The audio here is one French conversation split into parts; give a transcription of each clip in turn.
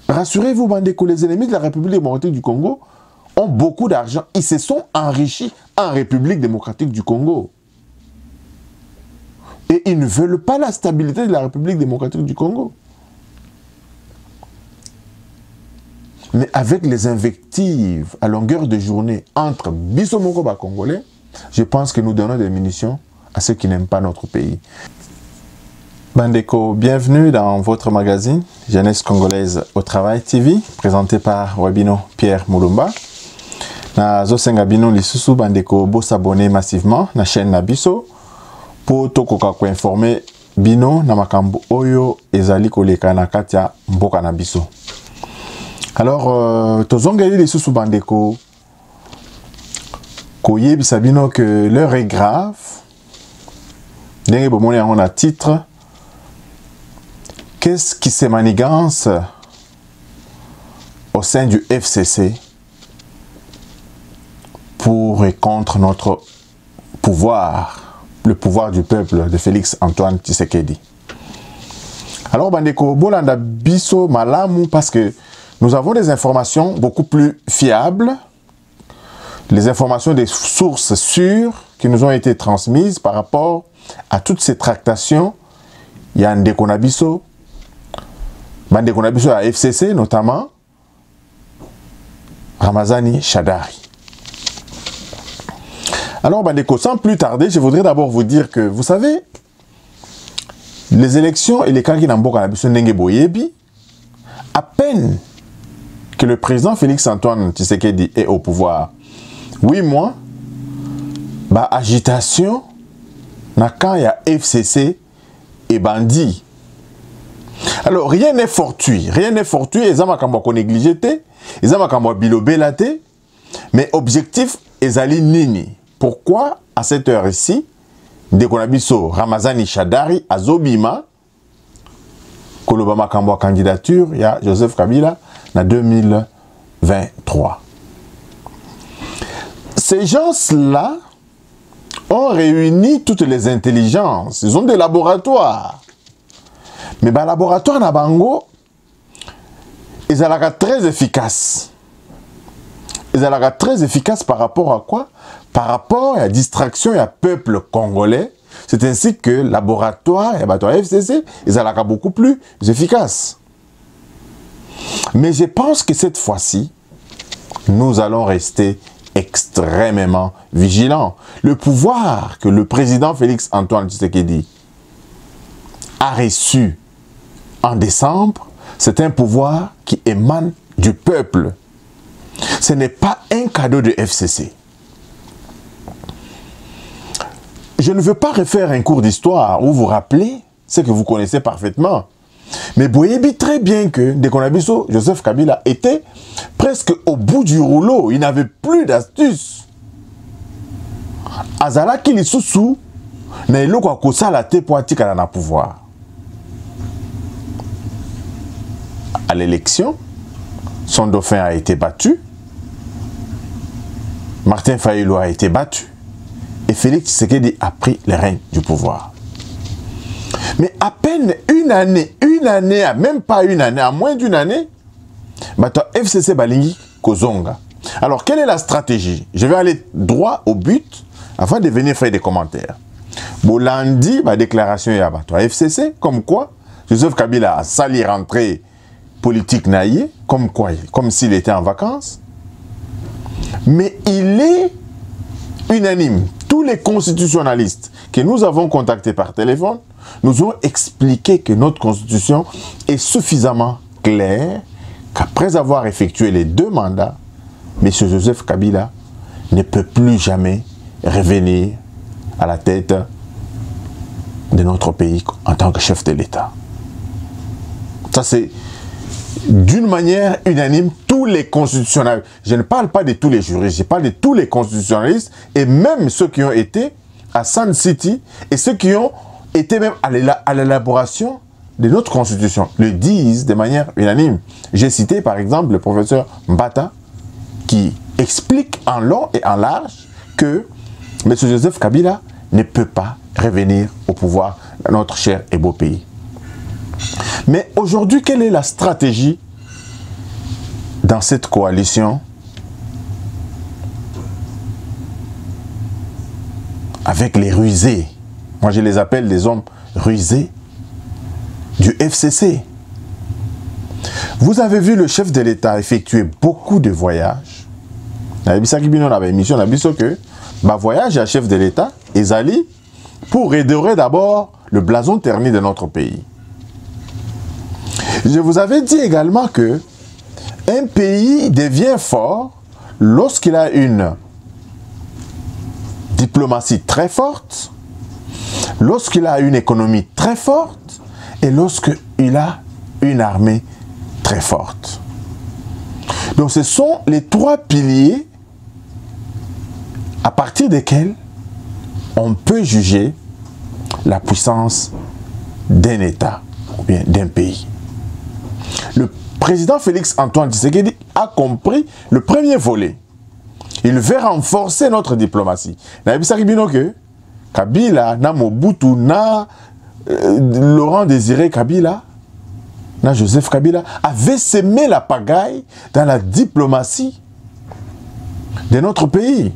rassurez-vous, Bandeko, les ennemis de la République démocratique du Congo ont beaucoup d'argent. Ils se sont enrichis en République démocratique du Congo. Et ils ne veulent pas la stabilité de la République démocratique du Congo. Mais avec les invectives à longueur de journée entre Bissomoko et Congolais, je pense que nous donnons des munitions à ceux qui n'aiment pas notre pays. Bandeko, bienvenue dans votre magazine Jeunesse Congolaise au Travail TV, présenté par Wabino Pierre Moulumba. Na Zosenga Bino Lisusu Bandeko, bo s'abonner massivement na chaîne Nabiso pour tokoka ko informer Bino na makambo oyo ezali koleka na katia mboka na biso. Alors, tozongeli Lisusu Bandeko, koyebisa bino que l'heure est grave. Ndenge bomoni yango na titre. Qu'est-ce qui se manigance au sein du FCC pour et contre notre pouvoir, le pouvoir du peuple de Félix Antoine Tshisekedi? Alors, Bandeko, bolanda biso malamu parce que nous avons des informations beaucoup plus fiables, les informations des sources sûres qui nous ont été transmises par rapport à toutes ces tractations. Il y a Ndeko Nabiso, Bandeko Nabiso à FCC notamment, Ramazani Shadari. Alors Bandeko, sans plus tarder, je voudrais d'abord vous dire que, vous savez, les élections et les cas qui n'ont pas Ndenge Boyebi, à peine que le président Félix Antoine Tshisekedi est au pouvoir, 8 mois, bah agitation, na quand il y a FCC et bandit. Alors, rien n'est fortuit. Rien n'est fortuit. Ils ont qu'on négligé, ils ont qu'on bilobé, mais objectif, ils allaient nini. Pourquoi, à cette heure ici, Ndekonabiso Ramazani Shadari, Azobima, Kolobama Kambo candidature, il y a Joseph Kabila, en 2023. Ces gens-là ont réuni toutes les intelligences. Ils ont des laboratoires. Mais les laboratoires na bango, ils sont très efficaces. Ils sont très efficaces par rapport à quoi? Par rapport à la distraction et à peuple congolais. C'est ainsi que le laboratoire et le FCC, ils sont beaucoup plus efficaces. Mais je pense que cette fois-ci, nous allons rester extrêmement vigilants. Le pouvoir que le président Félix Antoine Tshisekedi a reçu en décembre, c'est un pouvoir qui émane du peuple. Ce n'est pas un cadeau de FCC. Je ne veux pas refaire un cours d'histoire où vous rappelez ce que vous connaissez parfaitement. Mais vous voyez très bien que Ndekonabiso Joseph Kabila était presque au bout du rouleau. Il n'avait plus d'astuce. Azala Kilisusu na eloko akosala te po atikala na pouvoir. À l'élection, son dauphin a été battu. Martin Fayulu a été battu. Et Félix Tshisekedi a pris les rênes du pouvoir. Mais à peine une année, même pas une année, à moins d'une année, FCC Balingi Kozonga. Alors, quelle est la stratégie? Je vais aller droit au but avant de venir faire des commentaires. Bolandi, ma déclaration est à FCC, comme quoi Joseph Kabila a sali rentrée politique naïe, comme quoi, comme s'il était en vacances. Mais il est unanime. Tous les constitutionnalistes que nous avons contactés par téléphone nous ont expliqué que notre constitution est suffisamment claire qu'après avoir effectué les 2 mandats, M. Joseph Kabila ne peut plus jamais revenir à la tête de notre pays en tant que chef de l'État. Ça, c'est d'une manière unanime, tous les constitutionnalistes. Je ne parle pas de tous les juristes, je parle de tous les constitutionnalistes et même ceux qui ont été à Sun City et ceux qui ont été même à l'élaboration de notre constitution le disent de manière unanime. J'ai cité par exemple le professeur Mbata qui explique en long et en large que M. Joseph Kabila ne peut pas revenir au pouvoir dans notre cher et beau pays. Mais aujourd'hui, quelle est la stratégie dans cette coalition avec les rusés. Moi, je les appelle les hommes rusés du FCC. Vous avez vu le chef de l'État effectuer beaucoup de voyages. Dans l'émission, on a vu que voyage à chef de l'État, Ezali, pour redorer d'abord le blason terni de notre pays. Je vous avais dit également que un pays devient fort lorsqu'il a une diplomatie très forte, lorsqu'il a une économie très forte et lorsqu'il a une armée très forte. Donc ce sont les trois piliers à partir desquels on peut juger la puissance d'un État ou bien d'un pays. Le président Félix Antoine Tshisekedi a compris le premier volet. Il veut renforcer notre diplomatie. Kabila, na Mobutu, na Laurent Désiré Kabila, na Joseph Kabila, avait semé la pagaille dans la diplomatie de notre pays.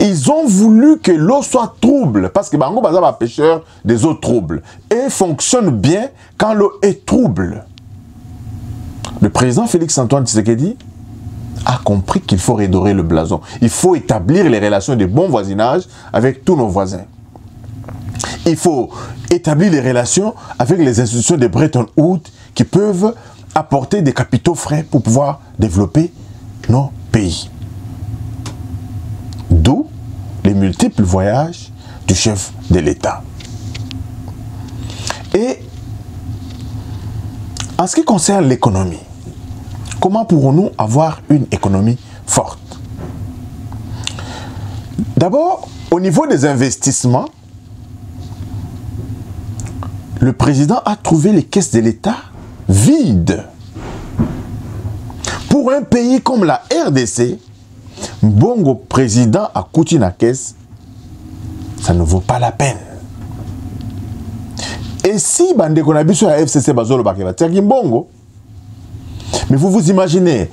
Ils ont voulu que l'eau soit trouble, parce que Bango Baza est pêcheur des eaux troubles, et fonctionne bien quand l'eau est trouble. Le président Félix Antoine Tshisekedi a compris qu'il faut redorer le blason. Il faut établir les relations de bon voisinage avec tous nos voisins. Il faut établir les relations avec les institutions de Bretton Woods qui peuvent apporter des capitaux frais pour pouvoir développer nos pays. D'où les multiples voyages du chef de l'État. Et en ce qui concerne l'économie, comment pourrons-nous avoir une économie forte? D'abord, au niveau des investissements, le président a trouvé les caisses de l'État vides. Pour un pays comme la RDC, Bongo président a coûté la caisse, ça ne vaut pas la peine. Et si Bandeko Nabiso à FCC Bazolo Bakela Bongo, mais vous imaginez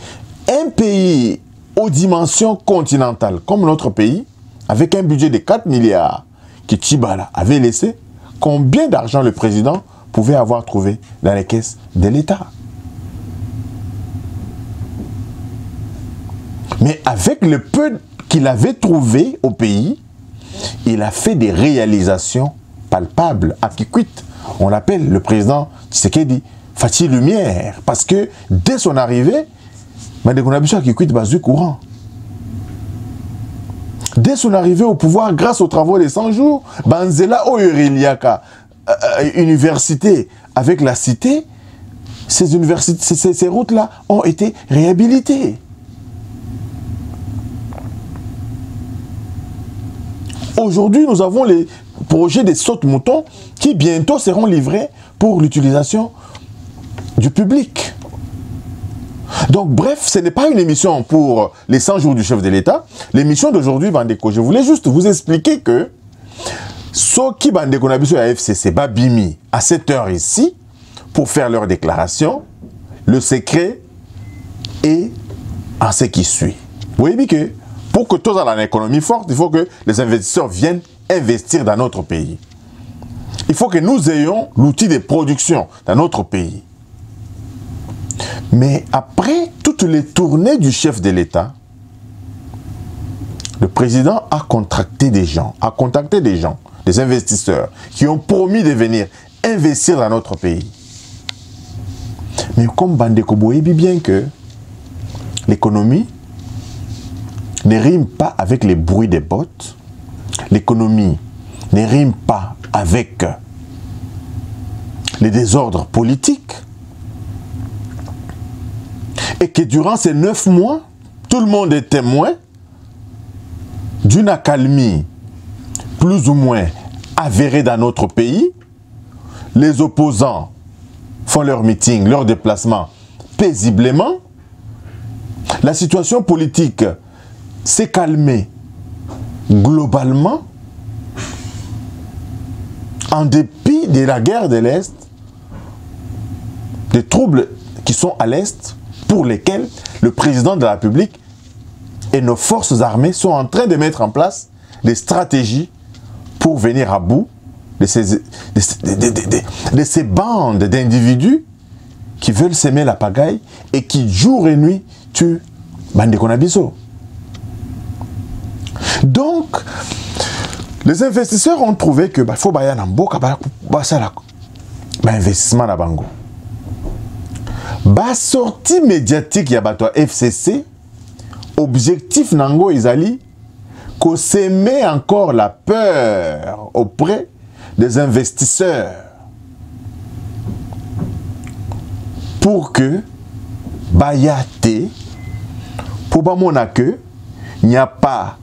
un pays aux dimensions continentales comme notre pays, avec un budget de 4 milliards que Tchibala avait laissé, combien d'argent le président pouvait avoir trouvé dans les caisses de l'État? Mais avec le peu qu'il avait trouvé au pays, il a fait des réalisations palpables à Kikwit. On l'appelle le président Tshisekedi Fatih Lumière, parce que dès son arrivée, courant. Dès son arrivée au pouvoir, grâce aux travaux des 100 jours, Banzela Oyeriliaka, université avec la cité, ces routes-là ont été réhabilitées. Aujourd'hui, nous avons les projets des sautes-moutons qui bientôt seront livrés pour l'utilisation du public. Donc, bref, ce n'est pas une émission pour les 100 jours du chef de l'État. L'émission d'aujourd'hui, Bandeko, je voulais juste vous expliquer que ceux qui Bandeko Nabiso à FCC Babimi à 7 heures ici pour faire leur déclaration, le secret est en ce qui suit. Vous voyez bien que pour que tous aient une économie forte, il faut que les investisseurs viennent investir dans notre pays. Il faut que nous ayons l'outil de production dans notre pays. Mais après toutes les tournées du chef de l'État, le président a contacté des gens, des investisseurs, qui ont promis de venir investir dans notre pays. Mais comme Bandeko Boyebi bien que l'économie ne rime pas avec les bruits des bottes, l'économie ne rime pas avec les désordres politiques, et que durant ces 9 mois, tout le monde est témoin d'une accalmie plus ou moins avérée dans notre pays. Les opposants font leurs meetings, leurs déplacements paisiblement. La situation politique s'est calmée globalement en dépit de la guerre de l'Est, des troubles qui sont à l'Est. pour lesquels le président de la République et nos forces armées sont en train de mettre en place des stratégies pour venir à bout de ces bandes d'individus qui veulent s'aimer la pagaille et qui, jour et nuit, tuent Bande Konabiso. Donc, les investisseurs ont trouvé que faut bailler dans beaucoup investissement na bango. Ba sortie médiatique ya bato FCC, objectif nango izali ko s'aimer encore la peur auprès des investisseurs pour que bayate pour bamona que il n'y a pas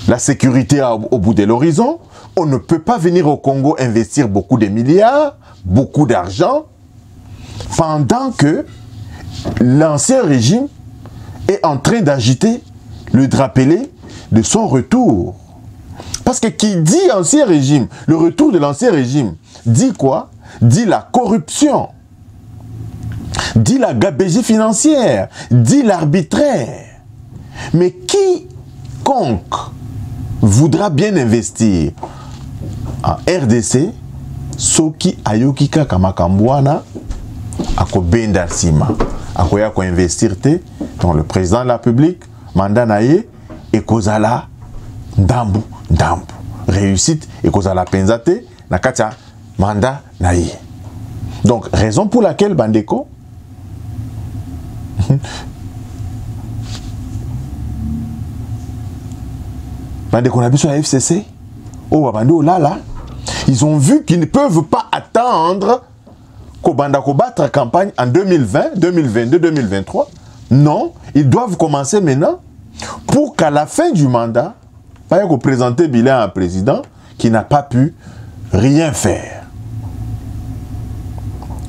la sécurité au bout de l'horizon, on ne peut pas venir au Congo investir beaucoup de milliards, beaucoup d'argent, pendant que l'ancien régime est en train d'agiter le drapelet de son retour. Parce que qui dit ancien régime, le retour de l'ancien régime, dit quoi? Dit la corruption, dit la gabegie financière, dit l'arbitraire. Mais quiconque voudra bien investir en RDC, soki ayoki kaka makambo wana akobenda nsima akoya ko investir te dans le président de la République mandat na ye ekozala ndambu réussite ekozala penza te na kati ya mandat na ye. Donc raison pour laquelle bandeko bandeko na biso ya FCC oh bando là ils ont vu qu'ils ne peuvent pas attendre Kobanda battre campagne en 2020, 2022, 2023. Non, ils doivent commencer maintenant pour qu'à la fin du mandat, pas qu'on présente bilan à un président qui n'a pas pu rien faire.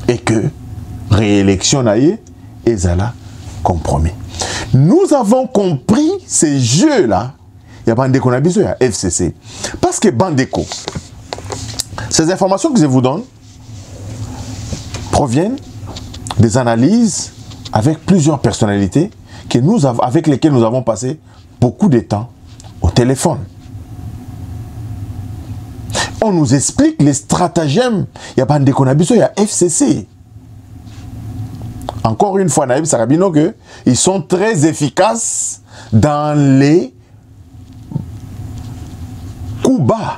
Et que réélection naïe et zala compromis. Nous avons compris ces jeux-là. Il y a Bandeko Nabiso, il y a FCC. Parce que Bandeko, ces informations que je vous donne proviennent des analyses avec plusieurs personnalités avec lesquelles nous avons passé beaucoup de temps au téléphone. On nous explique les stratagèmes. Il y a Bandeko Nabiso, il y a FCC. Encore une fois, Naïb Sarabino, ils sont très efficaces dans les coups bas.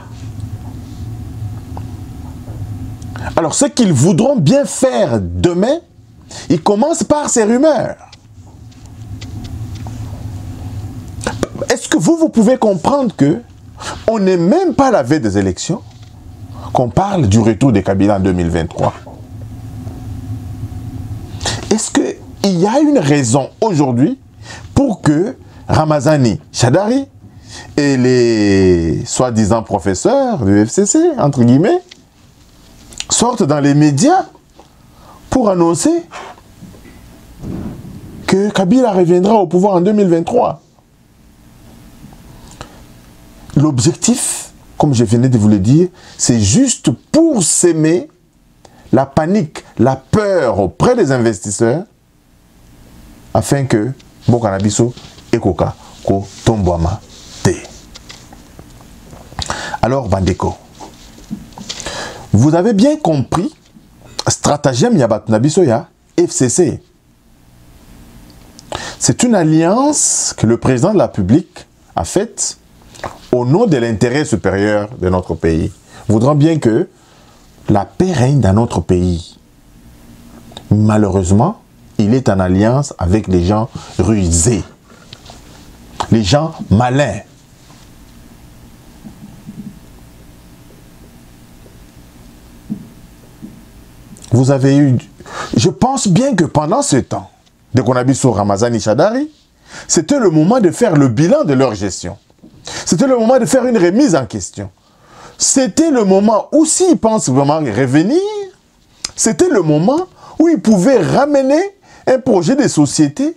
Alors, ce qu'ils voudront bien faire demain, ils commencent par ces rumeurs. Est-ce que vous pouvez comprendre que on n'est même pas à la veille des élections, qu'on parle du retour de Kabila en 2023? Est-ce qu'il y a une raison aujourd'hui pour que Ramazani Shadari et les soi-disant professeurs du FCC, entre guillemets, sortent dans les médias pour annoncer que Kabila reviendra au pouvoir en 2023? L'objectif, comme je venais de vous le dire, c'est juste pour s'aimer la panique, la peur auprès des investisseurs, afin que Bokanabiso et Koka ko tombouama te. Alors, Bandeko, vous avez bien compris, stratagème Yabatnabiso ya FCC. C'est une alliance que le président de la République a faite au nom de l'intérêt supérieur de notre pays. Voudrant bien que la paix règne dans notre pays. Malheureusement, il est en alliance avec les gens rusés, les gens malins. Vous avez eu... Je pense bien que pendant ce temps, dès qu'on a vu sur Ramazani Shadari, c'était le moment de faire le bilan de leur gestion. C'était le moment de faire une remise en question. C'était le moment où, s'ils pensent vraiment revenir, c'était le moment où ils pouvaient ramener un projet de société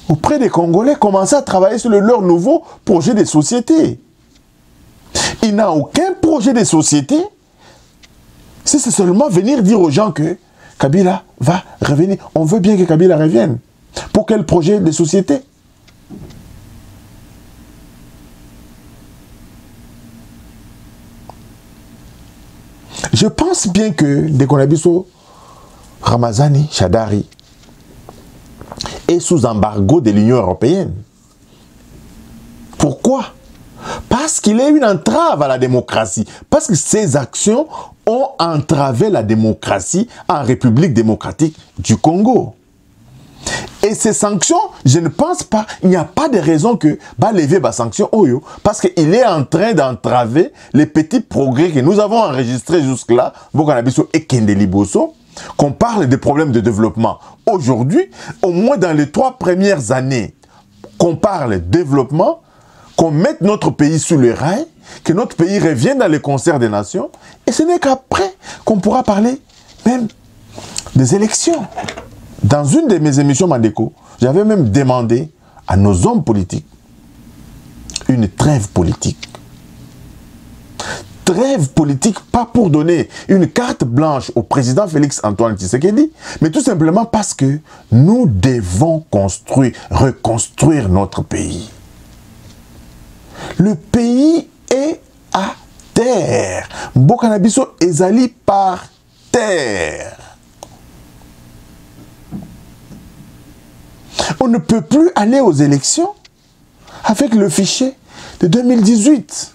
auprès des Congolais, commencer à travailler sur leur nouveau projet de société. Il n'a aucun projet de société, si c'est seulement venir dire aux gens que Kabila va revenir. On veut bien que Kabila revienne. Pour quel projet de société? Je pense bien que Ndekonabiso Ramazani Shadari est sous embargo de l'Union européenne. Pourquoi? Parce qu'il est une entrave à la démocratie. Parce que ses actions ont entravé la démocratie en République démocratique du Congo. Et ces sanctions, je ne pense pas, il n'y a pas de raison que lever les sanctions Oyo, parce qu'il est en train d'entraver les petits progrès que nous avons enregistrés jusque-là, et Kendeliboso, qu'on parle des problèmes de développement. Aujourd'hui, au moins dans les 3 premières années, qu'on parle de développement, qu'on mette notre pays sur le rail, que notre pays revienne dans les concerts des nations, et ce n'est qu'après qu'on pourra parler même des élections. Dans une de mes émissions Mandeko, j'avais même demandé à nos hommes politiques une trêve politique. Trêve politique, pas pour donner une carte blanche au président Félix Antoine Tshisekedi, mais tout simplement parce que nous devons reconstruire notre pays. Le pays est à terre. Mbokanabiso ezali par terre. On ne peut plus aller aux élections avec le fichier de 2018.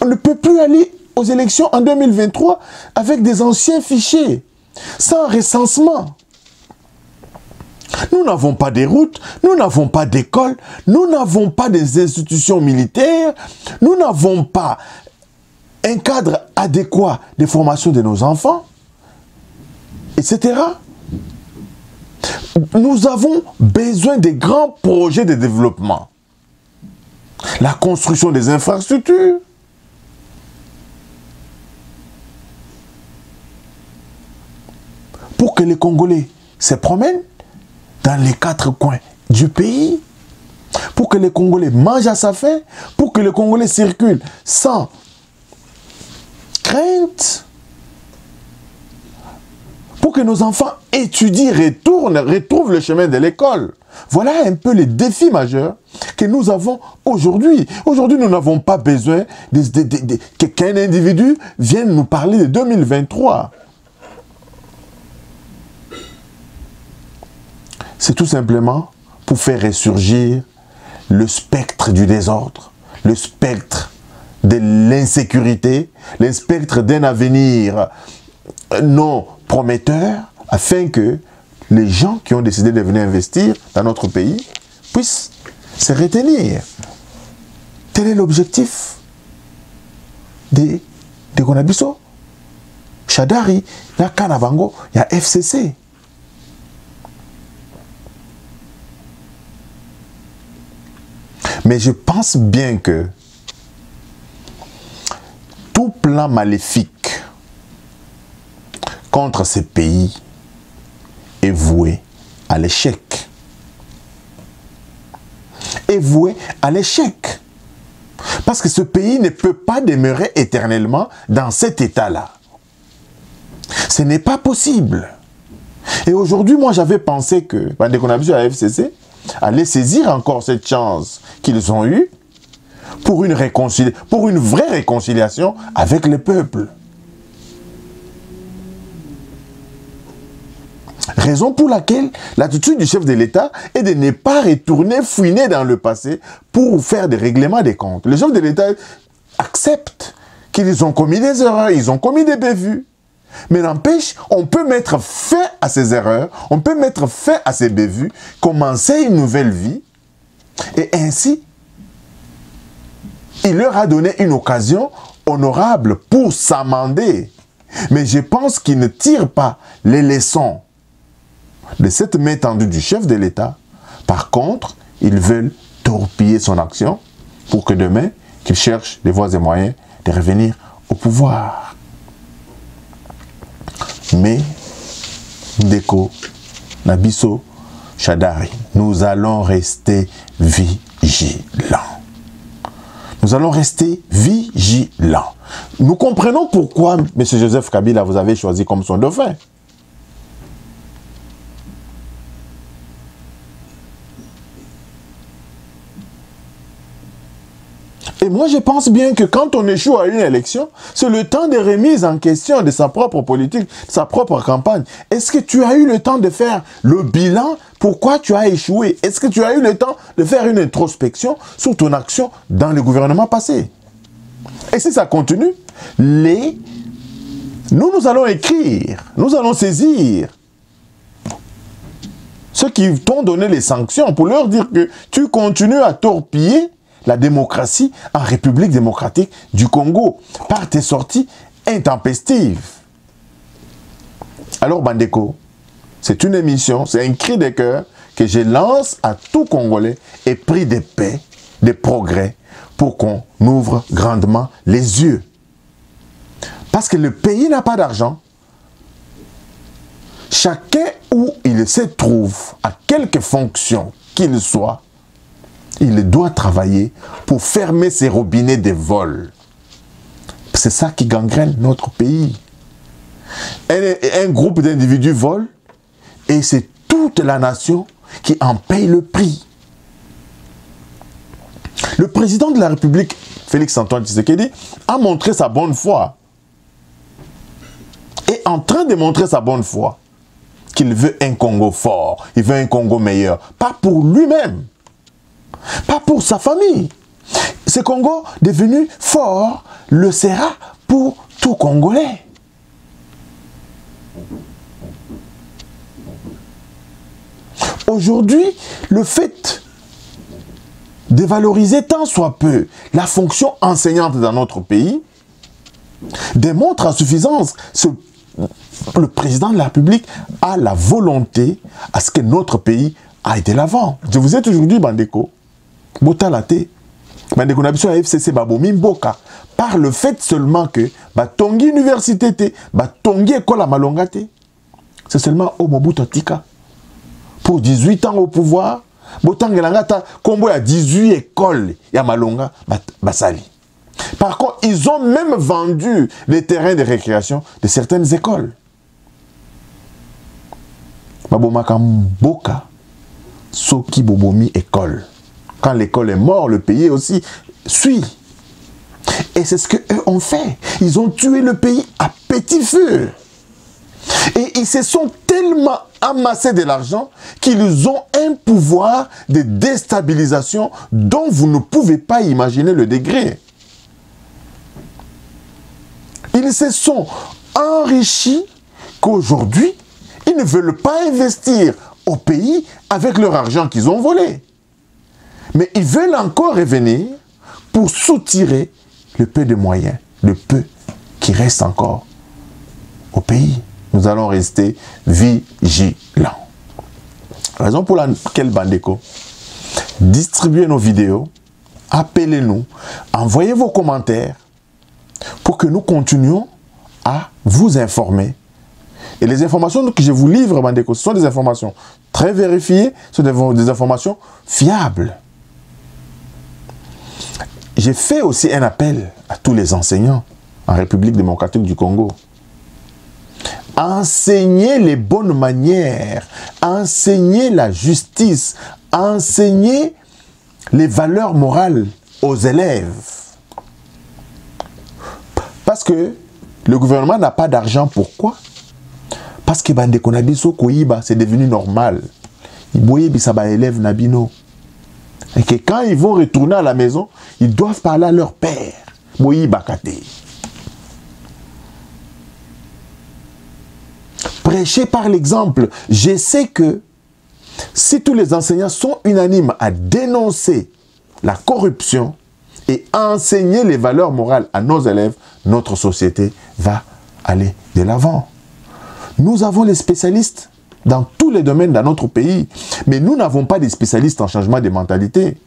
On ne peut plus aller aux élections en 2023 avec des anciens fichiers, sans recensement. Nous n'avons pas de routes, nous n'avons pas d'école, nous n'avons pas des institutions militaires, nous n'avons pas un cadre adéquat de formation de nos enfants, etc. Nous avons besoin de grands projets de développement. La construction des infrastructures. Pour que les Congolais se promènent dans les 4 coins du pays. Pour que les Congolais mangent à sa faim. Pour que les Congolais circulent sans crainte. Pour que nos enfants étudient, retrouvent le chemin de l'école. Voilà un peu les défis majeurs que nous avons aujourd'hui. Aujourd'hui, nous n'avons pas besoin qu'un individu vienne nous parler de 2023. C'est tout simplement pour faire ressurgir le spectre du désordre, le spectre de l'insécurité, le spectre d'un avenir non prometteur, afin que les gens qui ont décidé de venir investir dans notre pays puissent se retenir. Tel est l'objectif de Konabiso, Shadari, na Kanabango, il y a FCC. Mais je pense bien que tout plan maléfique contre ces pays est voué à l'échec. Est voué à l'échec. Parce que ce pays ne peut pas demeurer éternellement dans cet état-là. Ce n'est pas possible. Et aujourd'hui, moi, j'avais pensé que, dès qu'on a vu à la FCC, allait saisir encore cette chance qu'ils ont eue pour une vraie réconciliation avec le peuple. Raison pour laquelle l'attitude du chef de l'État est de ne pas retourner fouiner dans le passé pour faire des règlements des comptes. Le chef de l'État accepte qu'ils ont commis des erreurs, ils ont commis des bévues. Mais n'empêche, on peut mettre fin à ces erreurs, on peut mettre fin à ces bévues, commencer une nouvelle vie, et ainsi, il leur a donné une occasion honorable pour s'amender. Mais je pense qu'ils ne tirent pas les leçons de cette main tendue du chef de l'État. Par contre, ils veulent torpiller son action pour que demain, qu'ils cherchent des voies et moyens de revenir au pouvoir. Mais, Ndeko, Nabiso, Shadari, nous allons rester vigilants. Nous allons rester vigilants. Nous comprenons pourquoi M. Joseph Kabila vous avez choisi comme son dauphin. moi, je pense bien que quand on échoue à une élection, c'est le temps de remise en question de sa propre politique, de sa propre campagne. Est-ce que tu as eu le temps de faire le bilan? Pourquoi tu as échoué? Est-ce que tu as eu le temps de faire une introspection sur ton action dans le gouvernement passé? Et si ça continue, nous allons écrire, nous allons saisir ceux qui t'ont donné les sanctions pour leur dire que tu continues à torpiller la démocratie en République démocratique du Congo par tes sorties intempestives. Alors, Bandeko, c'est une émission, c'est un cri de cœur que je lance à tout Congolais et prie de paix, de progrès, pour qu'on ouvre grandement les yeux. Parce que le pays n'a pas d'argent. Chacun où il se trouve, à quelque fonction qu'il soit, il doit travailler pour fermer ses robinets de vol. C'est ça qui gangrène notre pays. Un groupe d'individus vole et c'est toute la nation qui en paye le prix. Le président de la République, Félix-Antoine Tshisekedi, a montré sa bonne foi. Et en train de montrer sa bonne foi, qu'il veut un Congo fort, il veut un Congo meilleur. Pas pour lui-même, pas pour sa famille. Ce Congo devenu fort le sera pour tout Congolais. Aujourd'hui, le fait de valoriser tant soit peu la fonction enseignante dans notre pays démontre à suffisance le président de la République a la volonté à ce que notre pays aille de l'avant. Je vous ai toujours dit, Bandeko, Botalate, Bandeko Nabiso à FCC Babomi Mboka, par le fait seulement que Batongi Université, Batongi École à Malongate, c'est seulement au Mobutu Tika. Pour 18 ans au pouvoir, Botangelangata, Combo a 18 écoles, ya Malonga, Basali. Par contre, ils ont même vendu les terrains de récréation de certaines écoles. Babomaka Mboka, Soki Bobomi école. Quand l'école est morte, le pays aussi suit. Et c'est ce qu'eux ont fait. Ils ont tué le pays à petit feu. Et ils se sont tellement amassés de l'argent qu'ils ont un pouvoir de déstabilisation dont vous ne pouvez pas imaginer le degré. Ils se sont enrichis qu'aujourd'hui, ils ne veulent pas investir au pays avec leur argent qu'ils ont volé. Mais ils veulent encore revenir pour soutirer le peu de moyens, le peu qui reste encore au pays. Nous allons rester vigilants. Raison pour laquelle, Bandeko, distribuez nos vidéos, appelez-nous, envoyez vos commentaires pour que nous continuions à vous informer. Et les informations que je vous livre, Bandeko, ce sont des informations très vérifiées, ce sont des informations fiables. J'ai fait aussi un appel à tous les enseignants en République démocratique du Congo. Enseignez les bonnes manières, enseignez la justice, enseignez les valeurs morales aux élèves. Parce que le gouvernement n'a pas d'argent. Pourquoi? Parce que Bandeko Nabiso Koyiba, c'est devenu normal. Élèves Nabino. Et que quand ils vont retourner à la maison, ils doivent parler à leur père. Boyiba Kate. Prêcher par l'exemple. Je sais que si tous les enseignants sont unanimes à dénoncer la corruption et à enseigner les valeurs morales à nos élèves, notre société va aller de l'avant. Nous avons les spécialistes dans tous les domaines dans notre pays, mais nous n'avons pas des spécialistes en changement de mentalité.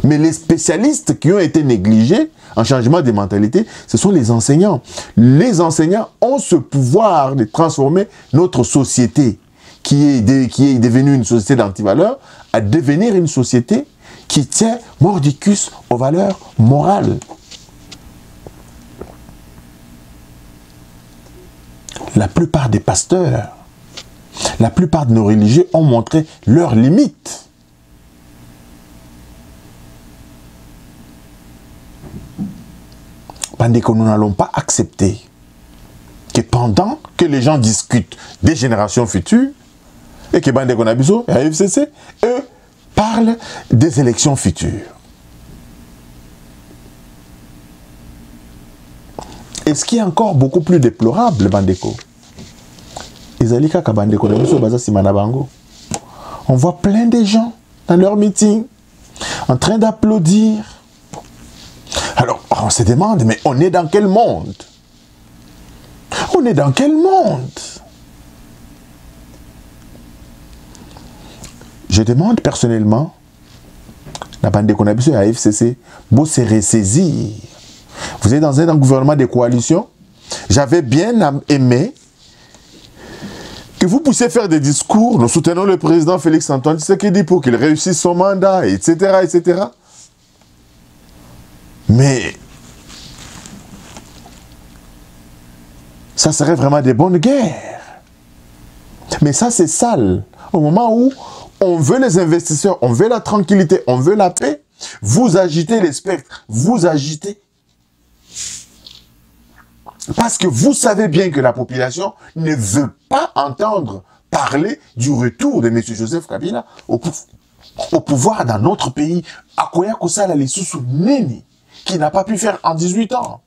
Mais les spécialistes qui ont été négligés en changement de mentalité, ce sont les enseignants. Les enseignants ont ce pouvoir de transformer notre société, qui est devenue une société d'antivaleurs, à devenir une société qui tient mordicus aux valeurs morales. La plupart des pasteurs, la plupart de nos religieux ont montré leurs limites. Bandeko, nous n'allons pas accepter que pendant que les gens discutent des générations futures, et que Bandeko Nabiso et AFCC, eux, parlent des élections futures. Et ce qui est encore beaucoup plus déplorable, Bandeko, on voit plein de gens dans leur meeting en train d'applaudir. Alors, on se demande, mais on est dans quel monde? On est dans quel monde? Je demande personnellement, la bande de Konabiso et la FCC, vous se ressaisir. Vous êtes dans un gouvernement de coalition. J'avais bien aimé que vous puissiez faire des discours. Nous soutenons le président Félix Antoine Tshisekedi pour qu'il réussisse son mandat, etc., etc. Mais ça serait vraiment des bonnes guerres. Mais ça, c'est sale. Au moment où on veut les investisseurs, on veut la tranquillité, on veut la paix, vous agitez les spectres, vous agitez. Parce que vous savez bien que la population ne veut pas entendre parler du retour de M. Joseph Kabila au pouvoir dans notre pays. Akoya Kosala Lisusu Neni, qui n'a pas pu faire en 18 ans.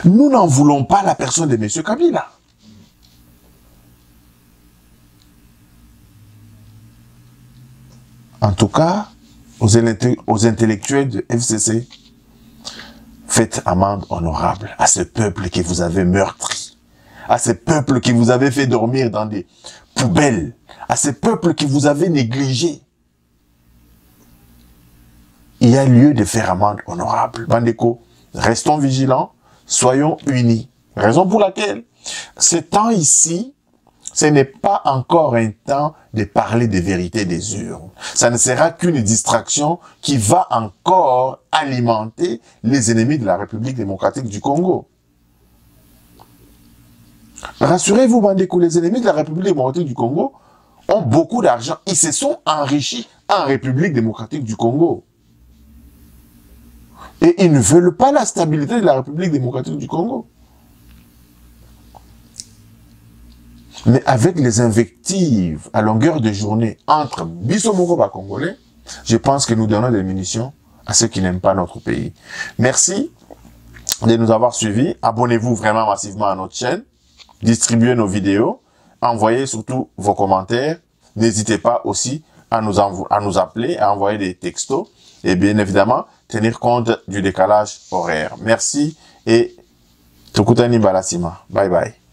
Nous n'en voulons pas la personne de M. Kabila. En tout cas, aux intellectuels de FCC, faites amende honorable à ce peuple que vous avez meurtri, à ce peuple que vous avez fait dormir dans des poubelles, à ce peuple que vous avez négligé. Il y a lieu de faire amende honorable. Bandeko, restons vigilants, soyons unis. Raison pour laquelle ce temps ici, ce n'est pas encore un temps de parler des vérités des urnes. Ça ne sera qu'une distraction qui va encore alimenter les ennemis de la République démocratique du Congo. Rassurez-vous, Bandeko, les ennemis de la République démocratique du Congo ont beaucoup d'argent. Ils se sont enrichis en République démocratique du Congo. Et ils ne veulent pas la stabilité de la République démocratique du Congo. Mais avec les invectives à longueur de journée entre Bissomoko et Congolais, je pense que nous donnons des munitions à ceux qui n'aiment pas notre pays. Merci de nous avoir suivis. Abonnez-vous vraiment massivement à notre chaîne. Distribuez nos vidéos. Envoyez surtout vos commentaires. N'hésitez pas aussi à nous appeler, à envoyer des textos. Et bien évidemment, tenir compte du décalage horaire. Merci et Tukutani Balasima. Bye bye.